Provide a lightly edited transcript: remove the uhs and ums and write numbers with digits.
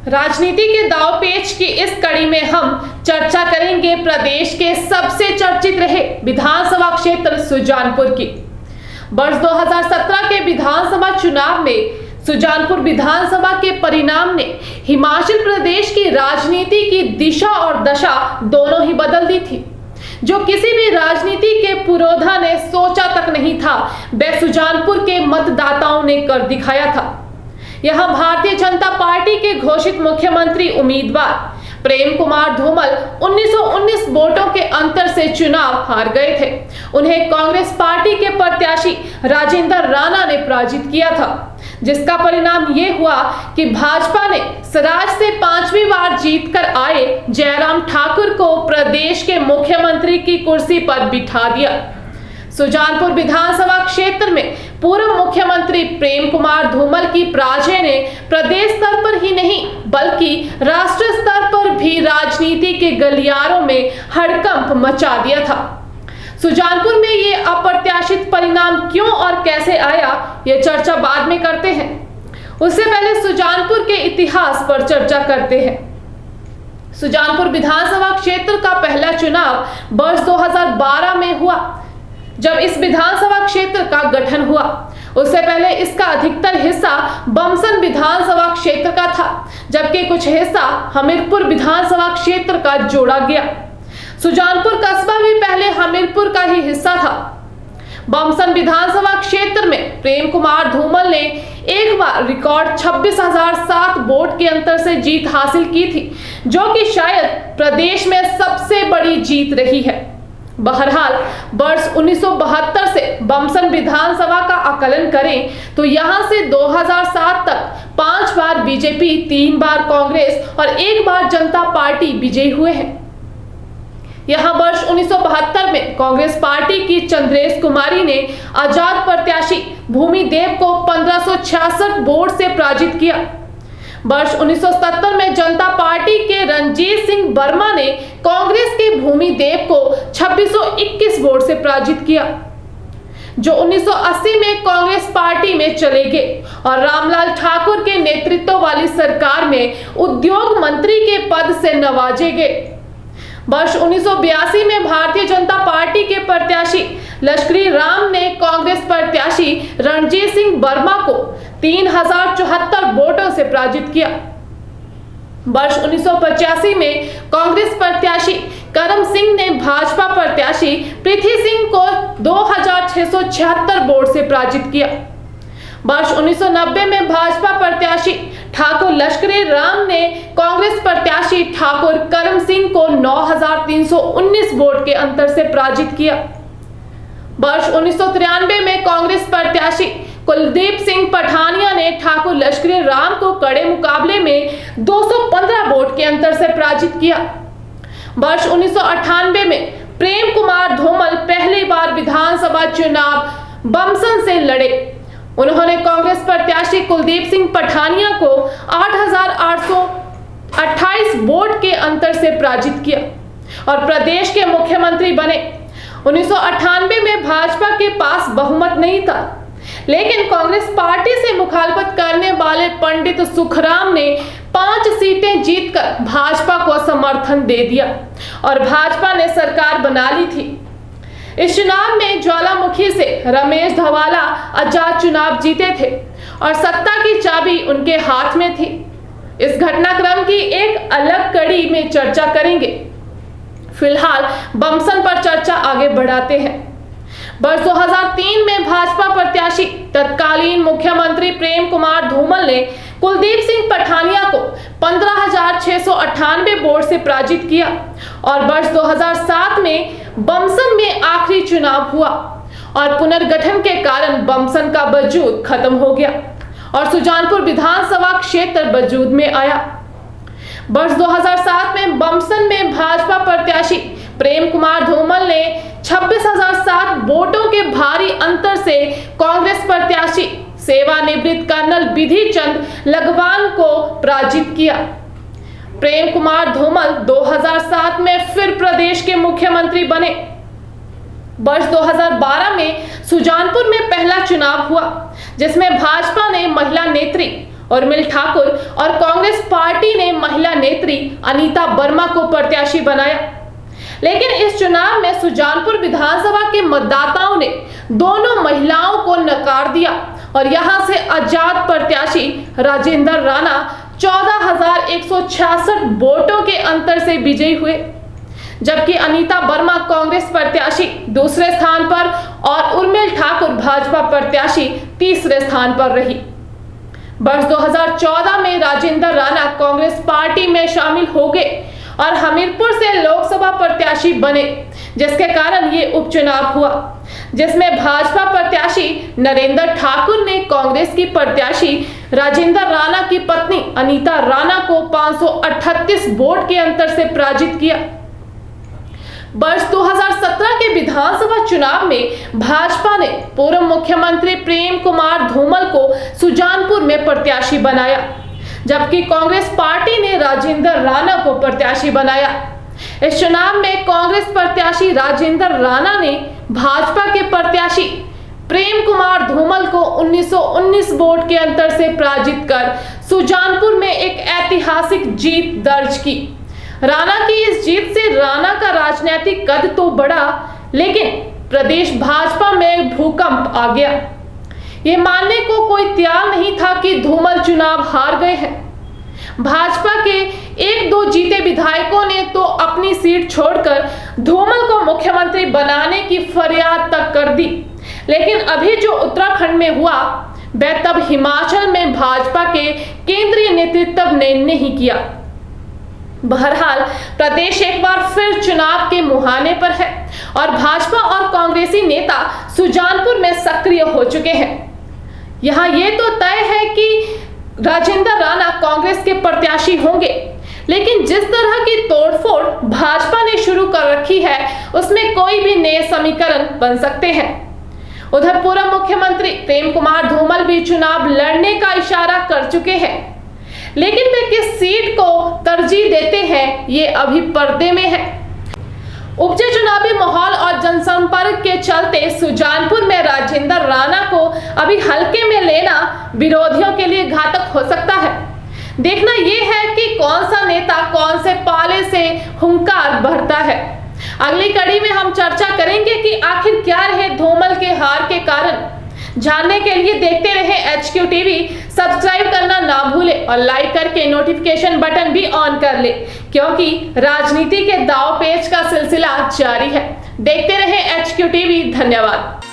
राजनीति के दांवपेच की इस कड़ी में हम चर्चा करेंगे प्रदेश के सबसे चर्चित रहे विधानसभा क्षेत्र सुजानपुर की। वर्ष 2017 के विधानसभा चुनाव में सुजानपुर विधानसभा के परिणाम ने हिमाचल प्रदेश की राजनीति की दिशा और दशा दोनों ही बदल दी थी। जो किसी भी राजनीति के पुरोधा ने सोचा तक नहीं था, वह सुजानपुर के मतदाताओं ने कर दिखाया था। यहां भारतीय जनता पार्टी के घोषित मुख्यमंत्री उम्मीदवार प्रेम कुमार धूमल 1919 वोटों के अंतर से चुनाव हार गए थे। उन्हें कांग्रेस पार्टी के प्रत्याशी राजेंद्र राणा ने पराजित किया था, जिसका परिणाम ये हुआ कि भाजपा ने सराज से 5वीं बार जीतकर आए जयराम ठाकुर को प्रदेश के मुख्यमंत्री की कुर्सी पर बिठा दिया। सुजानपुर विधानसभा क्षेत्र में पूर्व मुख्यमंत्री प्रेम कुमार धूमल की पराजय ने प्रदेश स्तर पर ही नहीं बल्कि राष्ट्रीय स्तर पर भी राजनीति के गलियारों में हड़कंप मचा दिया था। सुजानपुर में ये अप्रत्याशित परिणाम क्यों और कैसे आया, ये चर्चा बाद में करते हैं। उससे पहले सुजानपुर के इतिहास पर चर्चा करते हैं। सुजानपुर विधानसभा क्षेत्र का पहला चुनाव वर्ष 2012 में हुआ, जब इस विधानसभा क्षेत्र का गठन हुआ। उससे पहले इसका अधिकतर हिस्सा बमसन विधानसभा क्षेत्र का था, जबकि कुछ हिस्सा हमीरपुर विधानसभा क्षेत्र का जोड़ा गया। सुजानपुर कस्बा भी पहले हमीरपुर का ही हिस्सा था। बमसन विधानसभा क्षेत्र में प्रेम कुमार धूमल ने एक बार रिकॉर्ड 26,007 वोट के अंतर से जीत हासिल की थी, जो कि शायद प्रदेश में सबसे बड़ी जीत रही है। बहरहाल वर्ष 1972 से बमसन विधानसभा का आकलन करें तो यहां से 2007 तक 5 बार बीजेपी, 3 बार कांग्रेस और 1 बार जनता पार्टी विजयी हुए हैं। यहां वर्ष 1972 में कांग्रेस पार्टी की चंद्रेश कुमारी ने आजाद प्रत्याशी भूमि देव को 1566 वोट से पराजित किया। वर्ष 1970 में जनता पार्टी के रणजीत सिंह वर्मा ने कांग्रेस के भूमि देव को 2621 वोट से पराजित किया, जो 1980 में कांग्रेस पार्टी में चले गए और रामलाल ठाकुर के नेतृत्व वाली सरकार में उद्योग मंत्री के पद से नवाजे गए। वर्ष 1982 में भारतीय जनता पार्टी के प्रत्याशी लश्करी राम ने कांग्रेस प्रत्याशी रणजीत सिंह वर्मा को 3074 वोटों से पराजित किया। वर्ष 1985 में कांग्रेस प्रत्याशी करम सिंह ने भाजपा प्रत्याशी पृथ्वी सिंह को 2676 वोट से पराजित किया। वर्ष 1990 में भाजपा प्रत्याशी ठाकुर लश्करी राम ने कांग्रेस प्रत्याशी ठाकुर करम सिंह को 9319 वोट के अंतर से पराजित किया। वर्ष 1993 में कांग्रेस प्रत्याशी कुलदीप सिंह पठानिया ने ठाकुर लश्करी राम को कड़े मुकाबले में 215 वोट के अंतर से पराजित किया। वर्ष 1998 में प्रेम कुमार धूमल पहली बार विधानसभा चुनाव बमसन से लड़े। उन्होंने कांग्रेस प्रत्याशी कुलदीप सिंह पठानिया को 8828 वोट के अंतर से पराजित किया और प्रदेश के मुख्यमंत्री बने। 1998 में भाजपा के पास बहुमत नहीं था, लेकिन कांग्रेस पार्टी से मुखालफत करने वाले पंडित सुखराम ने 5 सीटें जीतकर भाजपा को समर्थन दे दिया और भाजपा ने सरकार बना ली थी। इस चुनाव में ज्वालामुखी से रमेश धवाला आजाद चुनाव जीते थे और सत्ता की चाबी उनके हाथ में थी। इस घटनाक्रम की एक अलग कड़ी में चर्चा करेंगे। फिलहाल बमसन पर चर्चा आगे बढ़ाते हैं। वर्ष 2003 में भाजपा प्रत्याशी तत्कालीन मुख्यमंत्री प्रेम कुमार धूमल ने कुलदीप सिंह पठानिया को 15,698 वोट से पराजित किया और वर्ष 2007 में बमसन में आखिरी चुनाव हुआ और पुनर्गठन के कारण बमसन का वजूद खत्म हो गया और सुजानपुर विधानसभा क्षेत्र वजूद में आया। वर्ष 2007 में बमसन में भाजपा प्रत्याशी प्रेम कुमार धूमल ने 26,007 वोटों के भारी अंतर से कांग्रेस प्रत्याशी सेवानिवृत्त कर्नल विधि चंद लघवान को पराजित किया। प्रेम कुमार धूमल 2007 में फिर प्रदेश के मुख्यमंत्री बने। वर्ष 2012 में सुजानपुर में पहला चुनाव हुआ, जिसमें भाजपा ने महिला नेत्री उर्मिल ठाकुर और कांग्रेस पार्टी ने महिला नेत्री अनीता वर्मा को प्रत्याशी बनाया। लेकिन इस चुनाव में सुजानपुर विधानसभा के मतदाताओं ने दोनों महिलाओं को नकार दिया और यहां से आजाद प्रत्याशी राजेंद्र राणा 14,166 वोटों के अंतर से विजयी हुए, जबकि अनीता वर्मा कांग्रेस प्रत्याशी दूसरे स्थान पर और उर्मिल ठाकुर भाजपा प्रत्याशी तीसरे स्थान पर रही। वर्ष 2014 में राजेंद्र राणा कांग्रेस पार्टी में शामिल हो गए और हमीरपुर से लोकसभा प्रत्याशी बने, जिसके कारण ये उपचुनाव हुआ, जिसमें भाजपा प्रत्याशी नरेंद्र ठाकुर ने कांग्रेस की प्रत्याशी राजेंद्र राणा की पत्नी अनीता राणा को 538 वोट के अंतर से पराजित किया। वर्ष 2017 के विधानसभा चुनाव में भाजपा ने पूर्व मुख्यमंत्री प्रेम कुमार धूमल को सुजानपुर में प्रत्याशी बनाया, जबकि कांग्रेस पार्टी ने राजेंद्र राणा को प्रत्याशी बनाया। इस चुनाव में कांग्रेस प्रत्याशी राजेंद्र राणा ने भाजपा के प्रत्याशी प्रेम कुमार धूमल को 1919 वोट के अंतर से पराजित कर सुजानपुर में एक ऐतिहासिक जीत दर्ज की। राणा की इस जीत से राणा का राजनीतिक कद तो बढ़ा, लेकिन प्रदेश भाजपा में भूकंप आ गया। ये मानने को कोई तैयार नहीं था कि धूमल चुनाव हार गए हैं। भाजपा के 1-2 जीते विधायकों ने तो अपनी सीट छोड़कर धूमल को मुख्यमंत्री बनाने की फरियाद तक कर दी, लेकिन अभी जो उत्तराखंड में हुआ वह तब हिमाचल में भाजपा के केंद्रीय नेतृत्व ने नहीं किया। बहरहाल प्रदेश एक बार फिर चुनाव के मुहाने पर है और भाजपा और कांग्रेसी नेता सुजानपुर में सक्रिय हो चुके हैं। यहां ये तो तय है कि राजेंद्र राणा कांग्रेस के प्रत्याशी होंगे, लेकिन जिस तरह की तोड़फोड़ भाजपा ने शुरू कर रखी है उसमें कोई भी नए समीकरण बन सकते हैं। उधर पूर्व मुख्यमंत्री प्रेम कुमार धूमल भी चुनाव लड़ने का इशारा कर चुके हैं, लेकिन वे किस सीट को तरजीह देते हैं ये अभी पर्दे में है। उपजे चुनावी माहौल और जनसंपर्क के चलते सुजानपुर में राजेंद्र राणा को अभी हल्के में लेना विरोधियों के लिए घातक हो सकता है। देखना यह है कि कौन सा नेता कौन से पाले से हुंकार भरता है। अगली कड़ी में हम चर्चा करेंगे कि आखिर क्या रहे धूमल के हार के कारण। जानने के लिए देखते रहे HQ TV, सब्सक्राइब करना ना भूले और लाइक करके नोटिफिकेशन बटन भी ऑन कर ले, क्योंकि राजनीति के दांव पेच का सिलसिला जारी है। देखते रहे HQ TV। धन्यवाद।